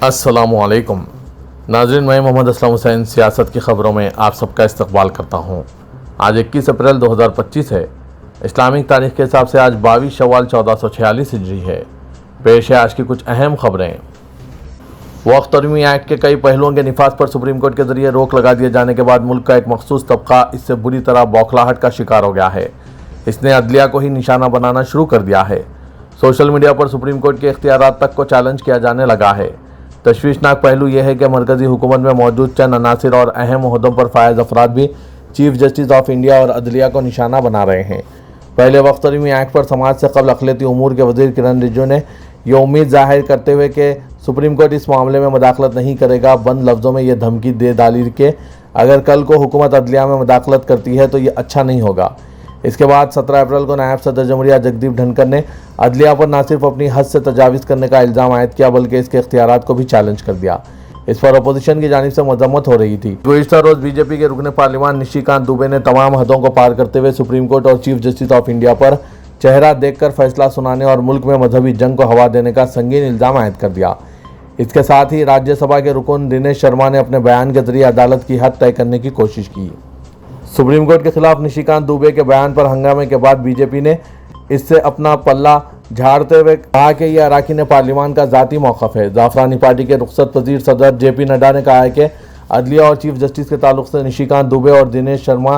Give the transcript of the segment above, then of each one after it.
अस्सलामुअलैकुम नाज़रीन, मैं मोहम्मद असलम हुसैन सियासत की ख़बरों में आप सबका इस्तकबाल करता हूँ। आज 21 अप्रैल 2025 है। इस्लामिक तारीख के हिसाब से आज 22 शव्वाल 1446 हिजरी है। पेश है आज की कुछ अहम खबरें। वक्फ तरीमी एक्ट के कई पहलुओं के निफाज पर सुप्रीम कोर्ट के जरिए रोक लगा दिए जाने के बाद मुल्क का एक मखसूस तबका इससे बुरी तरह बौखलाहट का शिकार हो गया है। इसने अदलिया को ही निशाना बनाना शुरू कर दिया है। सोशल मीडिया पर सुप्रीम कोर्ट के इख्तियारात तक को चैलेंज किया जाने लगा है। तशवीशनाक पहलू यह है कि मरकज़ी हुकूमत में मौजूद चंद अनासिर और अहम ओहदों पर फायज अफराद भी चीफ जस्टिस ऑफ इंडिया और अदलिया को निशाना बना रहे हैं। पहले वक्फ तरीमी एक्ट पर समाज से कब्ल अक़लियती उमूर के वज़ीर किरण रिजिजू ने यह उम्मीद जाहिर करते हुए कि सुप्रीम कोर्ट इस मामले में मदाखलत नहीं करेगा, बंद लफ्ज़ों में यह धमकी दे डाली कि अगर कल को हुकूमत अदलिया में मदाखलत करती है तो ये अच्छा नहीं होगा। इसके बाद 17 अप्रैल को नायब सदर जमहूरिया जगदीप धनखड़ ने अदलिया पर न सिर्फ अपनी हद से तजावीज़ करने का इल्ज़ाम आयद किया बल्कि इसके इख्तियारात को भी चैलेंज कर दिया। इस पर अपोजिशन की जानिब से मजम्मत हो रही थी। गुज़िश्ता रोज़ बीजेपी के रुकने पार्लियामान निशिकांत दुबे ने तमाम हदों को पार करते हुए सुप्रीम कोर्ट और चीफ जस्टिस ऑफ इंडिया पर चेहरा देखकर फैसला सुनाने और मुल्क में मजहबी जंग को हवा देने का संगीन इल्ज़ाम आयद कर दिया। इसके साथ ही राज्यसभा के रुकन दिनेश शर्मा ने अपने बयान के जरिए अदालत की हद तय करने की कोशिश की। सुप्रीम कोर्ट के खिलाफ निशिकांत दुबे के बयान पर हंगामे के बाद बीजेपी ने इससे अपना पल्ला झाड़ते हुए कहा कि यह अरकान पार्लियामान का ज़ाती मौक़िफ़ है। जाफरानी पार्टी के रुखसत पजीर सदर JP नड्डा ने कहा है कि अदलिया और चीफ जस्टिस के ताल्लुक से निशिकांत दुबे और दिनेश शर्मा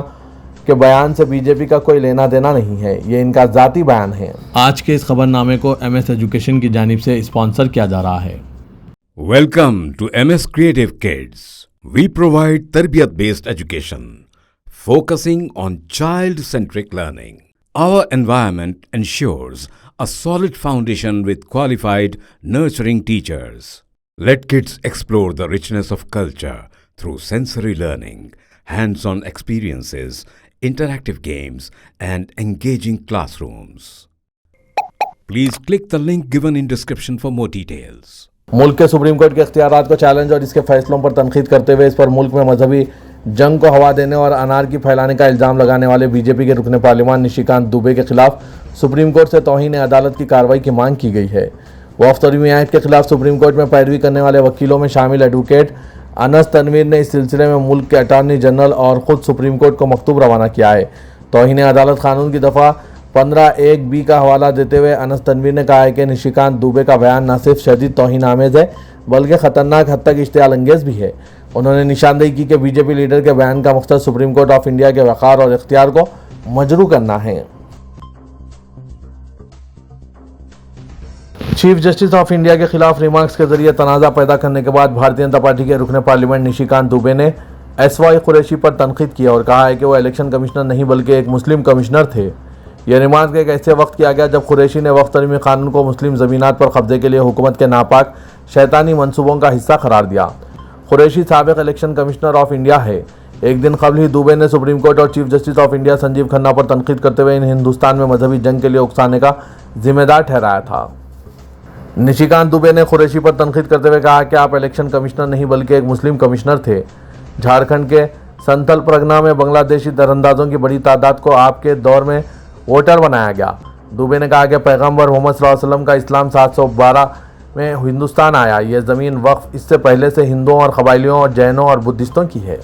के बयान से बीजेपी का कोई लेना देना नहीं है, ये इनका ज़ाती बयान है। आज के इस खबरनामे को MS एजुकेशन की जानिब से स्पॉन्सर किया जा रहा है। Welcome to MS Creative Kids. We provide tarbiyat based education, focusing on child-centric learning. Our environment ensures a solid foundation with qualified, nurturing teachers. Let kids explore the richness of culture through sensory learning, hands-on experiences, interactive games, and engaging classrooms. Please click the link given in description for more details. मुल्क के supreme court के इख्तियारात को challenge और इसके फैसलों पर तनकीद करते हुए इस पर मुल्क में मजहबी जंग को हवा देने और अनारकी फैलाने का इल्ज़ाम लगाने वाले बीजेपी के रुकने पार्लियामान निशिकांत दुबे के खिलाफ सुप्रीम कोर्ट से तौहीन अदालत की कार्रवाई की मांग की गई है। वक्फ तरीमी एक्ट के खिलाफ सुप्रीम कोर्ट में पैरवी करने वाले वकीलों में शामिल एडवोकेट अनस तनवीर ने इस सिलसिले में मुल्क के अटार्नी जनरल और ख़ुद सुप्रीम कोर्ट को मकतूब रवाना किया है। तौहीन अदालत कानून की दफ़ा 15(1)B का हवाला देते हुए अनस तनवीर ने कहा है कि निशिकांत दुबे का बयान न सिर्फ शदीद तौहीन आमेज़ है बल्कि ख़तरनाक हद तक इश्तियाल अंगेज़ भी है। उन्होंने निशानदेही की कि बीजेपी लीडर के बयान का मकसद सुप्रीम कोर्ट ऑफ इंडिया के वक़ार और इख्तियार को मजरू करना है। चीफ जस्टिस ऑफ इंडिया के खिलाफ रिमार्क्स के जरिए तनाज़ा पैदा करने के बाद भारतीय जनता पार्टी के रुकने पार्लियामेंट निशिकांत दुबे ने SY कुरैशी पर तनकीद किया और कहा है कि वो इलेक्शन कमिश्नर नहीं बल्कि एक मुस्लिम कमिश्नर थे। यह रिमार्क एक ऐसे वक्त किया गया जब कुरैशी ने वक्फ तरीमी कानून को मुस्लिम ज़मीनात पर कब्जे के लिए हुकूमत के नापाक शैतानी मंसूबों का हिस्सा करार दिया। कुरैशी साबिक़ इलेक्शन कमिश्नर ऑफ इंडिया है। एक दिन कबल ही दुबे ने सुप्रीम कोर्ट और chief justice of India Sanjiv Khanna पर तनकीद करते हुए इन्हें हिंदुस्तान में मजहबी जंग के लिए उकसाने का जिम्मेदार ठहराया था। निशिकांत दुबे ने कुरैशी पर तनकीद करते हुए कहा कि आप इलेक्शन कमिश्नर नहीं बल्कि एक मुस्लिम कमिश्नर थे। झारखंड के संथल परगना में बांग्लादेशी दरअंदाजों की बड़ी तादाद को आपके दौर में वोटर बनाया गया। दुबे ने कहा कि पैगम्बर मोहम्मद सल्लल्लाहु अलैहि वसल्लम का इस्लाम 712 में हिंदुस्तान आया। यह ज़मीन वक्फ इससे पहले से हिंदुओं और कबाइलियों और जैनों और बुद्धिस्टों की है।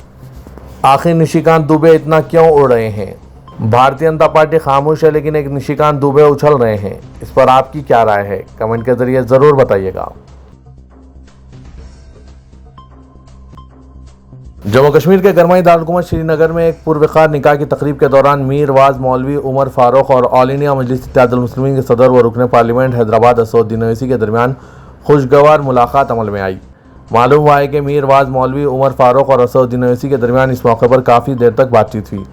आखिर निशिकांत दुबे इतना क्यों उड़ रहे हैं? भारतीय जनता पार्टी खामोश है लेकिन एक निशिकांत दुबे उछल रहे हैं। इस पर आपकी क्या राय है? कमेंट के जरिए ज़रूर बताइएगा। जम्मू कश्मीर के गरमाई दारुल श्रीनगर में एक पुरवकार निकाह की तकरीब के दौरान मीर वाज मौलवी उमर फारूक और ऑल इंडिया मजलिस इत्तेहादुल मुस्लिमीन के सदर व रुकने पार्लियामेंट हैदराबाद असदुद्दीन ओवैसी के दरमियान खुशगवार मुलाकात अमल में आई। मालूम हुआ है कि मीर वाज मौलवी उमर फारूक और असदुद्दीन ओवैसी के दरमियान इस मौके पर काफ़ी देर तक बातचीत हुई।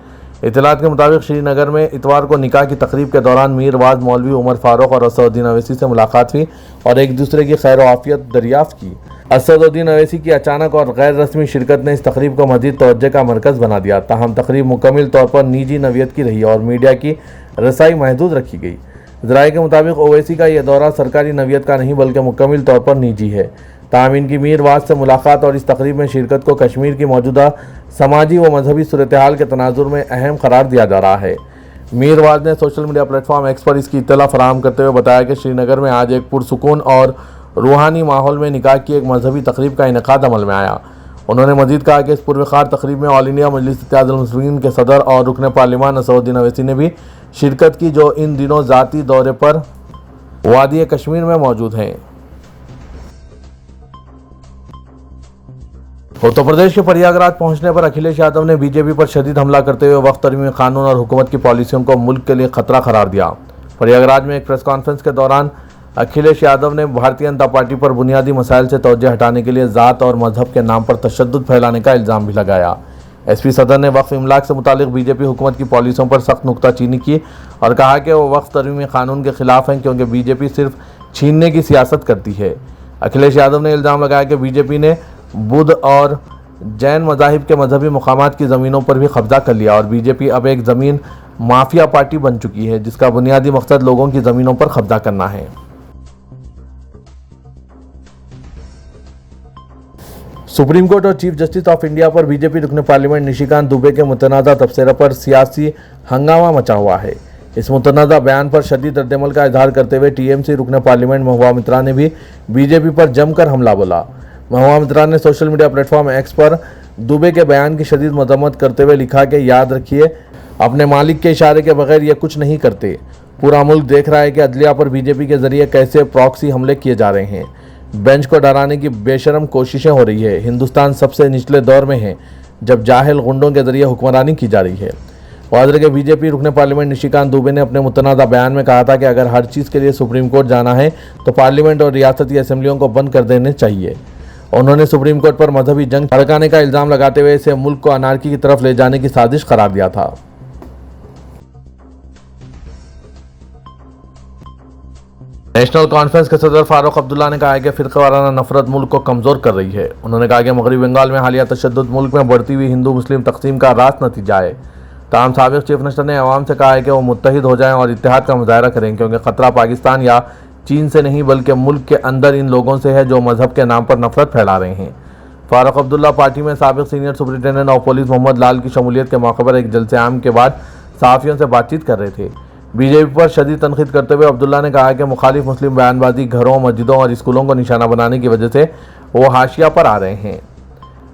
इत्तलात के मुताबिक श्रीनगर में इतवार को निकाह की तकरीब के दौरान मीर वाज मौलवी उमर फारूक और असदुद्दीन ओवैसी से मुलाकात हुई और एक दूसरे की खैर आफियत दरियाफ्त की। असदुद्दीन ओवैसी की अचानक और गैर रस्मी शिरकत ने इस तकरीब को मज़ीद तवज्जो का मरकज़ बना दिया। ताहम तकरीब मुकम्मल तौर पर निजी नवियत की रही और मीडिया की रसाई महदूद रखी गई। ज़राए के मुताबिक ओवैसी का यह दौरा सरकारी नवियत का नहीं बल्कि मुकम्मल तौर पर निजी है। ताहम इनकी मीर वाज से मुलाकात और इस तकरीब में शिरकत को कश्मीर की मौजूदा समाजी व मजहबी सूरत हाल के तनाजुर में अहम करार दिया जा रहा है। मीर वाज ने सोशल मीडिया प्लेटफॉर्म X पर इसकी इत्तला फराहम करते हुए बताया कि श्रीनगर में आज एक पुरसुकून और रूहानी माहौल में निकाह की एक मजहबी तकरीब का इनेकाद अमल में आया। उन्होंने मजीद कहा कि इस पुरवकार तकरीब में ऑल इंडिया मजलिस इत्तेहादुल मुस्लिमीन के सदर और रुकन पार्लिमान असदुद्दीन अवैसी ने भी शिरकत की, जो इन दिनों ज़ाती दौरे पर वादी कश्मीर में मौजूद हैं। उत्तर प्रदेश के प्रयागराज पहुंचने पर अखिलेश यादव ने बीजेपी पर शदीद हमला करते हुए वक्त तरमीम कानून और हुकूमत की पॉलिसियों को मुल्क के लिए खतरा करार दिया। प्रयागराज में एक प्रेस कॉन्फ्रेंस के दौरान अखिलेश यादव ने भारतीय जनता पार्टी पर बुनियादी मसाइल से तवज्जो हटाने के लिए ज़ात और मजहब के नाम पर तशद्दुद फैलाने का इल्ज़ाम भी लगाया। एसपी सदर ने वक्फ इमलाक से मुतालिक बीजेपी हुकूमत की पॉलिसियों पर सख्त नुक्ताचीनी की और कहा कि वो वक्फ तरमीम कानून के खिलाफ हैं, क्योंकि बीजेपी सिर्फ छीनने की सियासत करती है। अखिलेश यादव ने इल्ज़ाम लगाया कि बीजेपी ने बुद्ध और जैन मज़ाहिब के मजहबी मुकामात की ज़मीनों पर भी कब्जा कर लिया और बीजेपी अब एक ज़मीन माफिया पार्टी बन चुकी है, जिसका बुनियादी मकसद लोगों की ज़मीनों पर कब्जा करना है। सुप्रीम कोर्ट और चीफ जस्टिस ऑफ इंडिया पर बीजेपी रुकन पार्लियामेंट निशिकांत दुबे के मुतनाज़ा तबसरे पर सियासी हंगामा मचा हुआ है। इस मुतनाज़ा बयान पर शदीद रद्दअमल का इजहार करते हुए टीएमसी रुकन पार्लियामेंट महुआ मित्रा ने भी बीजेपी पर जमकर हमला बोला। महुआ मित्रा ने सोशल मीडिया प्लेटफॉर्म एक्स पर दुबे के बयान की शदीद मजम्मत करते हुए लिखा कि याद रखिए, अपने मालिक के इशारे के बगैर ये कुछ नहीं करते। पूरा मुल्क देख रहा है कि अदलिया पर बीजेपी के जरिए कैसे प्रॉक्सी हमले किए जा रहे हैं। बेंच को डराने की बेशरम कोशिशें हो रही है। हिंदुस्तान सबसे निचले दौर में है जब जाहिल गुंडों के जरिए हुक्मरानी की जा रही है। वाज़ेह के बीजेपी रुकन पार्लियामेंट निशिकांत दुबे ने अपने मुतनाज़ा बयान में कहा था कि अगर हर चीज़ के लिए सुप्रीम कोर्ट जाना है तो पार्लियामेंट और रियासती असम्बलियों को बंद कर देने चाहिए। उन्होंने सुप्रीम कोर्ट पर मजहबी जंग भड़काने का इल्ज़ाम लगाते हुए इसे मुल्क को अनारकी की तरफ ले जाने की साजिश करार दिया था। नेशनल कॉन्फ्रेंस के सदर फारूक अब्दुल्ला ने कहा है कि फ़िरक़ावाराना नफरत मुल्क को कमज़ोर कर रही है। उन्होंने कहा कि मगरबी बंगाल में हालिया तशद्दुद मुल्क में बढ़ती हुई हिंदू मुस्लिम तकसीम का रास्त नतीजा है। ताहम साबिक़ चीफ मिनिस्टर ने अवाम से कहा है कि वो मुत्तहिद हो जाएं और इत्तेहाद का मुजाहरा करें, क्योंकि ख़तरा पाकिस्तान या चीन से नहीं बल्कि मुल्क के अंदर इन लोगों से है जो मजहब के नाम पर नफरत फैला रहे हैं। फारूक अब्दुल्ला पार्टी में साबिक़ senior superintendent of police Mohammad Lal की शमूलियत के मौके पर एक जलसे आम के बाद सहाफ़ियों से बातचीत कर रहे थे। बीजेपी पर शदीद तनकीद करते हुए अब्दुल्ला ने कहा कि मुखालिफ मुस्लिम बयानबाजी घरों, मस्जिदों और स्कूलों को निशाना बनाने की वजह से वो हाशिया पर आ रहे हैं।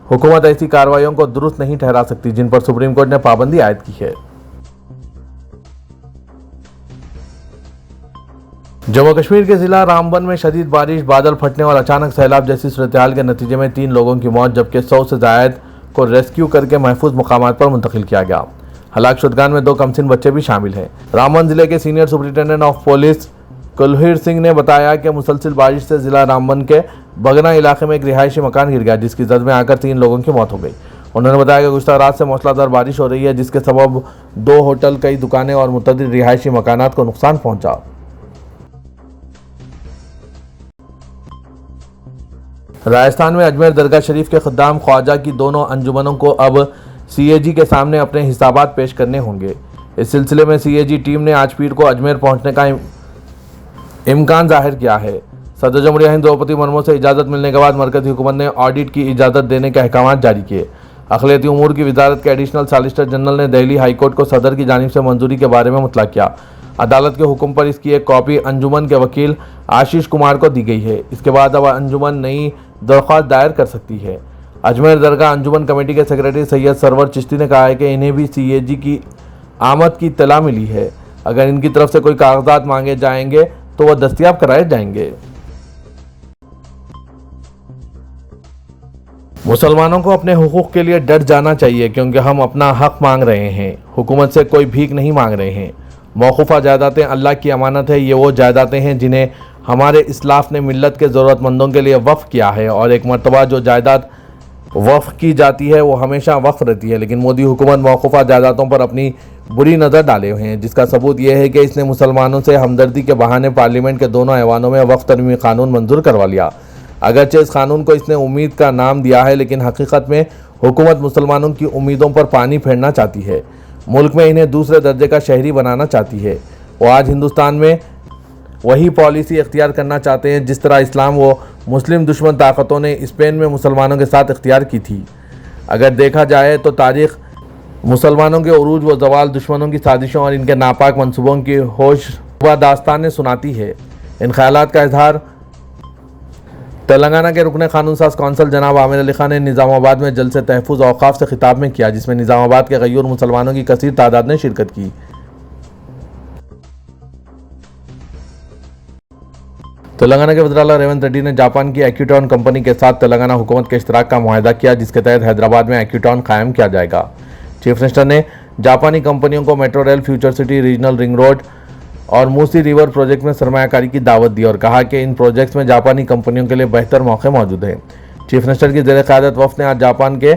हुकूमत ऐसी कार्रवाइयों को दुरुस्त नहीं ठहरा सकती जिन पर सुप्रीम कोर्ट ने पाबंदी आयद की है। जम्मू कश्मीर के जिला रामबन में शदीद बारिश, बादल फटने और अचानक सैलाब जैसी सूरत-ए-हाल के नतीजे में 3 लोगों की मौत जबकि 100 से ज़ायद को रेस्क्यू करके महफूज मकामात पर मुंतकिल किया गया। हलाक शुदगान में 2 कमसिन बच्चे भी शामिल हैं। रामबन जिले के senior superintendent of police Kulhir Singh ने बताया कि मुसलसल बारिश से जिला रामबन के बगना इलाके में एक रिहायशी मकान गिर गया, जिसकी जद में आकर 3 लोगों की मौत हो गई। उन्होंने बताया कि गुज़श्ता रात से मूसलाधार बारिश हो रही है, जिसके सबब 2 होटल, कई दुकानें और मुतअद्दिद रिहायशी मकानात को नुकसान पहुंचा। राजस्थान में अजमेर दरगाह शरीफ के खद्दाम ख्वाजा की दोनों अंजुमनों को अब सीएजी के सामने अपने हिसाबात पेश करने होंगे। इस सिलसिले में सीएजी टीम ने आज पीर को अजमेर पहुंचने का इम्कान जाहिर किया है। सदर जमहूरिया हिंद द्रौपदी मुर्मू से इजाज़त मिलने के बाद मरकज़ी हुकूमत ने ऑडिट की इजाज़त देने के अहकाम जारी किए। अक़लियती उमूर की वजारत के एडिशनल सॉलिसिटर जनरल ने दिल्ली हाई कोर्ट को सदर की जानिब से मंजूरी के बारे में मुतला किया। अदालत के हुक्म पर इसकी एक कॉपी अंजुमन के वकील आशीष कुमार को दी गई है। इसके बाद अब अंजुमन नई दरख्वास्त दायर कर सकती है। अजमेर दरगाह अंजुमन कमेटी के सेक्रेटरी सैयद सरवर चिश्ती ने कहा है कि इन्हें भी सीएजी की आमद की इत्तला मिली है। अगर इनकी तरफ से कोई कागजात मांगे जाएंगे तो वह दस्तयाब कराए जाएंगे। मुसलमानों को अपने हुकूक के लिए डट जाना चाहिए, क्योंकि हम अपना हक मांग रहे हैं, हुकूमत से कोई भीख नहीं मांग रहे हैं। मौकूफ़ा जायदातें अल्लाह की अमानत है। ये वो जायदातें हैं जिन्हें हमारे इस्लाफ ने मिल्लत के ज़रूरतमंदों के लिए वक्फ़ किया है, और एक मरतबा जो जायदाद वक्फ़ की जाती है वो हमेशा वक्फ़ रहती है। लेकिन मोदी हुकूमत मौकूफ़ा जायदातों पर अपनी बुरी नज़र डाले हुए हैं, जिसका सबूत यह है कि इसने मुसलमानों से हमदर्दी के बहाने पार्लियामेंट के दोनों ऐवानों में वक्फ़ तरमीमी कानून मंजूर करवा लिया। अगरचे इस कानून को इसने उम्मीद का नाम दिया है, लेकिन हकीकत में हुकूमत मुसलमानों की उम्मीदों पर पानी फेरना चाहती है। मुल्क में इन्हें दूसरे दर्जे का शहरी बनाना चाहती है। वो आज हिंदुस्तान में वही पॉलिसी इख्तियार करना चाहते हैं जिस तरह इस्लाम व मुस्लिम दुश्मन ताकतों ने स्पेन में मुसलमानों के साथ इख्तियार की थी। अगर देखा जाए तो तारीख़ मुसलमानों के उरूज व ज़वाल, दुश्मनों की साजिशों और इनके नापाक मंसूबों की होश व दास्तानें सुनाती है। इन ख्यालात का इजहार तेलंगाना के रुकने कानून साज कौंसल जनाब आमिर अली खान ने निज़ामाबाद में जलसे तहफ़्फ़ुज़ औक़ाफ़ से खिताब में किया, जिसमें निज़ामाबाद के गयूर मुसलमानों की कसीर तादाद ने शिरकत की। तेलंगाना के वज़ीर-ए-आला रेवंत रेड्डी ने जापान की एक्यूटॉन कंपनी के साथ तेलंगाना हुकूमत के इश्तराक का मुआहदा किया, जिसके तहत हैदराबाद में एक्यूटॉन कायम किया जाएगा। चीफ मिनिस्टर ने जापानी कंपनियों को metro rail, future city, regional ring road और मूसी रिवर प्रोजेक्ट में सरमायाकारी की दावत दी और कहा कि इन प्रोजेक्ट्स में जापानी कंपनियों के लिए बेहतर मौके मौजूद हैं। चीफ मिनिस्टर की ज़ेर क़यादत वफ़द ने आज जापान के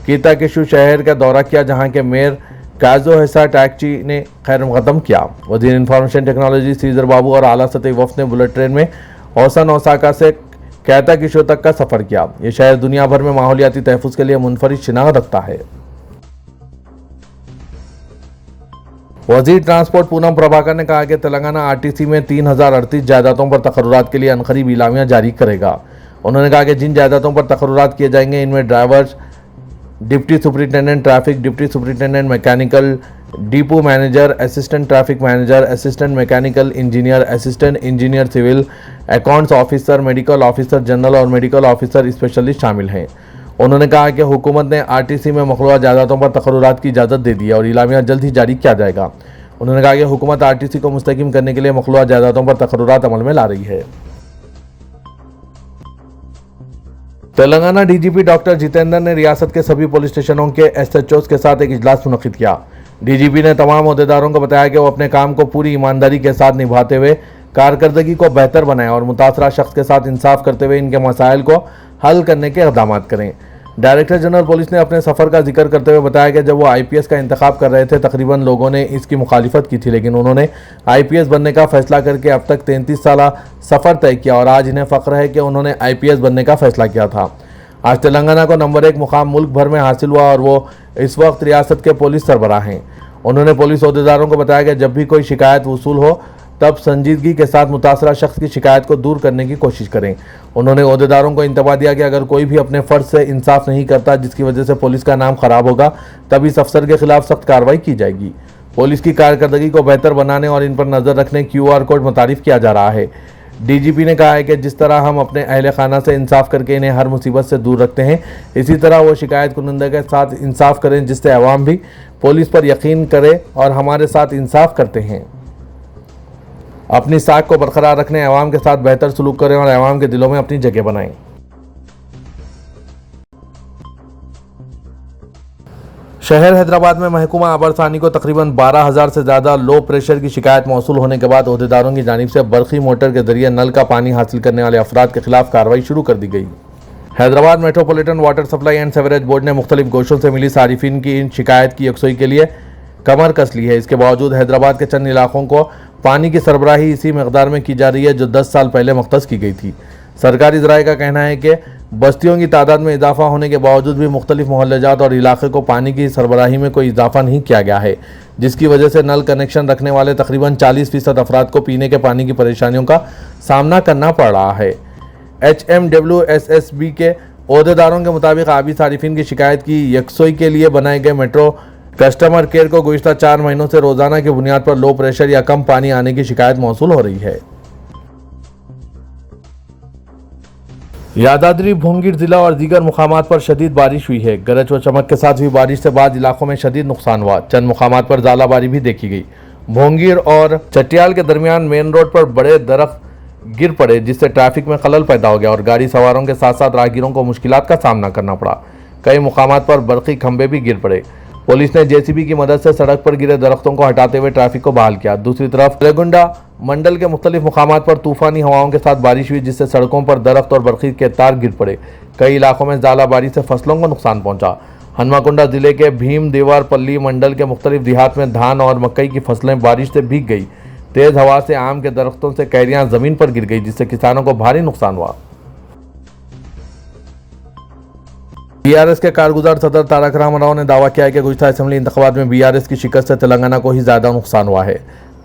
कीताकिशु शहर का दौरा किया, जहाँ के मेयर काज़ुहिसा टैक्ची ने खैर मक़दम किया। वज़ीर इंफॉर्मेशन टेक्नोलॉजी सीजर बाबू और आला सतही वफ़द ने बुलेट ट्रेन में ओसान ओसाका से कीताकिशु तक का सफ़र किया। ये शहर दुनिया भर में माहौलियाती तहफ़्फ़ुज़ के लिए मुनफरिद शिनाख्त रखता है। वज़ीर ट्रांसपोर्ट पूनम प्रभाकर ने कहा कि तेलंगाना आरटीसी में 3038 जायदादों पर तकर्रुरात के लिए अनकरीब इलामिया जारी करेगा। उन्होंने कहा कि जिन जायदादों पर तकर्रुरात किए जाएंगे इनमें drivers, deputy superintendent traffic, deputy superintendent mechanical, depot manager, assistant traffic manager, assistant mechanical engineer, assistant engineer civil, accounts officer, medical officer general और मेडिकल ऑफिसर स्पेशलिस्ट शामिल हैं। उन्होंने कहा कि हुकूमत ने आरटीसी में मखलूआ जायदादों पर तकर्रुरात की इजाज़त दे दी है और इलामिया जल्द ही जारी किया जाएगा। उन्होंने कहा कि हुकूमत आरटीसी को मुस्तहकम करने के लिए मखलूआ जायदादों पर तकर्रुरात अमल में ला रही है। तेलंगाना डीजीपी डॉक्टर जितेंद्र ने रियासत के सभी पुलिस स्टेशनों के एसएचओज के साथ एक इजलास मुनक्किद किया। डीजीपी ने तमाम अहदेदारों को बताया कि वो अपने काम को पूरी ईमानदारी के साथ निभाते हुए कारकर्दगी को बेहतर बनाएं और मुतासरा शख्स के साथ इंसाफ करते हुए इनके मसाइल को हल करने के इक़दाम करें। डायरेक्टर जनरल पुलिस ने अपने सफ़र का जिक्र करते हुए बताया कि जब वो आईपीएस का इंतखाब कर रहे थे तकरीबन लोगों ने इसकी मुखालिफत की थी, लेकिन उन्होंने आईपीएस बनने का फैसला करके अब तक 33 साल सफ़र तय किया और आज इन्हें फ़ख्र है कि उन्होंने आईपीएस बनने का फैसला किया था। आज तेलंगाना को नंबर 1 मुकाम मुल्क भर में हासिल हुआ और वो इस वक्त रियासत के पुलिस सरबराह हैं। उन्होंने पुलिस अहदेदारों को बताया कि जब भी कोई शिकायत वसूल हो तब संजीदगी के साथ मुतासरा शख्स की शिकायत को दूर करने की कोशिश करें। उन्होंने अहदेदारों को इंतबाह दिया कि अगर कोई भी अपने फ़र्ज से इंसाफ नहीं करता जिसकी वजह से पुलिस का नाम ख़राब होगा तब इस अफसर के खिलाफ सख्त कार्रवाई की जाएगी। पुलिस की कारकर्दगी को बेहतर बनाने और इन पर नज़र रखने QR कोड मुतारिफ किया जा रहा है। डीजीपी ने कहा है कि जिस तरह हम अपने अहले खाना से इंसाफ करके इन्हें हर मुसीबत से दूर रखते हैं, इसी तरह वो शिकायत कुनंदे के साथ इंसाफ करें जिससे अवाम भी पुलिस पर यकीन करे और हमारे साथ इंसाफ करते हैं। अपनी साख को बरकरार रखने, अवाम के साथ बेहतर सलूक करें और अवाम के दिलों में अपनी जगह बनाएं। शहर हैदराबाद में महकूमा आबरसानी को तकरीबन 12,000 से ज़्यादा लो प्रेशर की शिकायत मौसूल होने के बाद अहदेदारों की जानिब से बरक़ी मोटर के जरिए नल का पानी हासिल करने वाले अफराद के खिलाफ कार्रवाई शुरू कर दी गई। Hyderabad metropolitan water supply and sewerage board ने मुख्तलिफ गोशों से मिली सारिफिन की इन शिकायत की यकसुई के लिए कमर कस ली है। इसके बावजूद हैदराबाद के चंद इलाकों को पानी की सरबराही इसी मकदार में की जा रही है जो 10 साल पहले मख्तस की गई थी। सरकारी ज़राए का कहना है कि बस्तियों की तादाद में इजाफा होने के बावजूद भी मुख्तलिफ मोहल्लेजात और इलाके को पानी की सरबराही में कोई इजाफा नहीं किया गया है, जिसकी वजह से नल कनेक्शन रखने वाले तकरीबन 40% अफराद को पीने के पानी की परेशानियों का सामना करना पड़ रहा है। HMWSSB के अहदेदारों के मुताबिक आबी सारिफिन की शिकायत की यकसुई के लिए बनाए गए मेट्रो कस्टमर केयर को गुज़िश्ता 4 महीनों से रोज़ाना की बुनियाद पर लो प्रेशर या कम पानी आने की शिकायत मौसूल हो रही है। यादाद्री, भोंगीर जिला और दीगर मुकामात पर शदीद बारिश हुई है। गरज व चमक के साथ हुई बारिश से बाद इलाकों में शदीद नुकसान हुआ। चंद मुकामात पर ज़ालाबारी भी देखी गई। भोंगीर और चटियाल के दरमियान मेन रोड पर बड़े दरख्त गिर पड़े जिससे ट्रैफिक में खलल पैदा हो गया और गाड़ी सवारों के साथ साथ राहगीरों को मुश्किलात का सामना करना पड़ा। कई मुकामात पर बरक़ी खंभे भी गिर पड़े। पुलिस ने JCB की मदद से सड़क पर गिरे दरख्तों को हटाते हुए ट्रैफिक को बहाल किया। दूसरी तरफ रेगुंडा मंडल के मुख्तलिफ मुकामात पर तूफानी हवाओं के साथ बारिश हुई जिससे सड़कों पर दरख्त और बरक़ी के तार गिर पड़े। कई इलाकों में ज़ालाबारी से फसलों को नुकसान पहुंचा। हनुमाकुंडा जिले के भीम देवार पल्ली मंडल के मुख्तलिफ देहात में धान और मकई की फसलें बारिश से भीग गई। तेज़ हवा से आम के दरख्तों से कैरियां ज़मीन पर गिर गई जिससे किसानों को भारी नुकसान हुआ। BRS के कारगुजार सदर तारक रामाराव ने दावा किया है कि गुज़िश्ता असेंबली इंतखाबात में BRS की शिकस्त से तेलंगाना को ही ज़्यादा नुकसान हुआ है।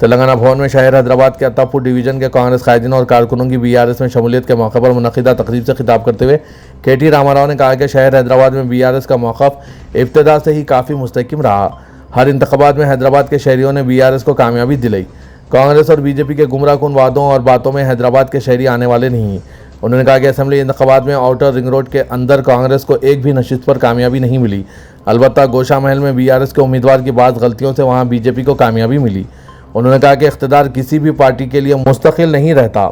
तेलंगाना भवन में शहर हैदराबाद के अत्तापुर डिवीज़न के कांग्रेस कायदीन और कारकुनों की BRS में शमूलियत के मौके पर मुनक़िदा तकरीब से खिताब करते हुए KT रामाराव ने कहा कि शहर हैदराबाद में BRS का मौक़िफ़ इब्तिदा से ही काफ़ी मुस्तहकम रहा। हर इंतखाबात में हैदराबाद के शहरियों ने BRS को कामयाबी दिलाई। कांग्रेस और BJP के गुमराह कुन वादों और बातों में हैदराबाद के शहरी आने वाले नहीं। उन्होंने कहा कि असेंबली इंतखाबात में आउटर रिंग रोड के अंदर कांग्रेस को एक भी नशिस्त पर कामयाबी नहीं मिली। अलबत्ता गोशा महल में बीआरएस के उम्मीदवार की बात गलतियों से वहां बीजेपी को कामयाबी मिली। उन्होंने कहा कि इख्तिदार किसी भी पार्टी के लिए मुस्तकिल नहीं रहता,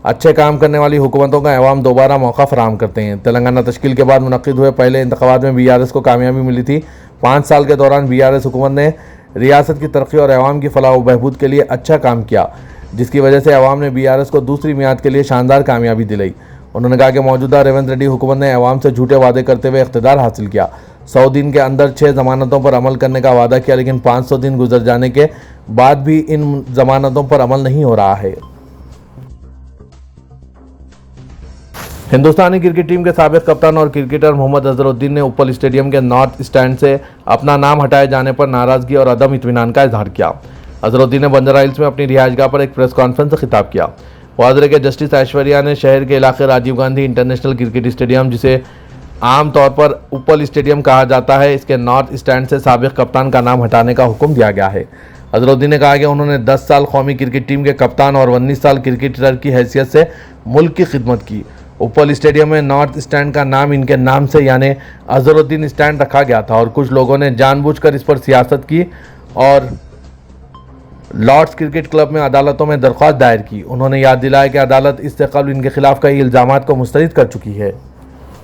अच्छे काम करने वाली हुकूमतों का अवाम दोबारा मौका फराहम करते हैं। तेलंगाना तश्कील के बाद मुनक्किद हुए पहले इंतखाबात में बीआरएस को कामयाबी मिली थी। 5 साल के दौरान बीआरएस हुकूमत ने रियासत की तरक्की और अवाम की फलाह व बहबूद के लिए अच्छा काम किया, जिसकी वजह से अवाम ने बीआरएस को दूसरी मियाद के लिए शानदार कामयाबी दिलाई। उन्होंने कहा कि मौजूदा रेवंत रेड्डी हुकूमत ने अवाम से झूठे वादे करते हुए इख्तिदार हासिल किया। 100 दिन के अंदर 6 जमानतों पर अमल करने का वादा किया, लेकिन 500 दिन गुजर जाने के बाद भी इन जमानतों पर अमल नहीं हो रहा है। हिंदुस्तानी क्रिकेट टीम के साबिक कप्तान और क्रिकेटर मोहम्मद अजहरुद्दीन ने उपल स्टेडियम के नॉर्थ स्टैंड से अपना नाम हटाए जाने पर नाराजगी और अदम इत्मीनान का इजहार किया। अजहरुद्दीन ने बंजारा हिल्स में अपनी रिहायशगाह पर एक प्रेस कॉन्फ्रेंस से खिताब किया। वादरे के जस्टिस ऐश्वर्या ने शहर के इलाके Rajiv Gandhi international cricket stadium, जिसे आमतौर पर उपल स्टेडियम कहा जाता है, इसके नॉर्थ स्टैंड से साबिक कप्तान का नाम हटाने का हुक्म दिया गया है। अजहरुद्दीन ने कहा कि उन्होंने 10 साल कौमी क्रिकेट टीम के कप्तान और 19 साल क्रिकेटर की हैसियत से मुल्क की खिदमत की। उपल स्टेडियम में नॉर्थ स्टैंड का नाम इनके नाम से यानी अजहरुद्दीन स्टैंड रखा गया था और कुछ लोगों ने जानबूझकर इस पर सियासत की और लॉर्ड्स क्रिकेट क्लब में अदालतों में दरख्वास्त दायर की। उन्होंने याद दिलाया कि अदालत इससे कबल इनके खिलाफ कई इल्ज़ामात को मुस्तरद कर चुकी है।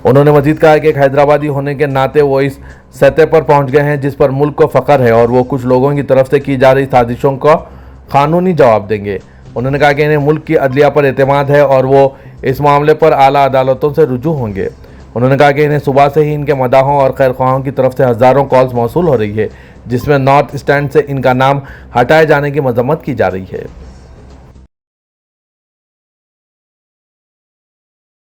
उन्होंने मजीद कहा कि एक हैदराबादी होने के नाते वो इस सतह पर पहुंच गए हैं जिस पर मुल्क को फ़ख्र है और वो कुछ लोगों की तरफ से की जा रही साजिशों का कानूनी जवाब देंगे। उन्होंने कहा कि इन्हें मुल्क की अदलिया पर एतमाद है और वो इस मामले पर आला अदालतों से रुजू होंगे। उन्होंने कहा कि इन्हें सुबह से ही इनके मदाहों और खैरख्वाहों की तरफ से हज़ारों कॉल्स मौसूल हो रही है, जिसमें नॉर्थ स्टैंड से इनका नाम हटाए जाने की मजम्मत की जा रही है।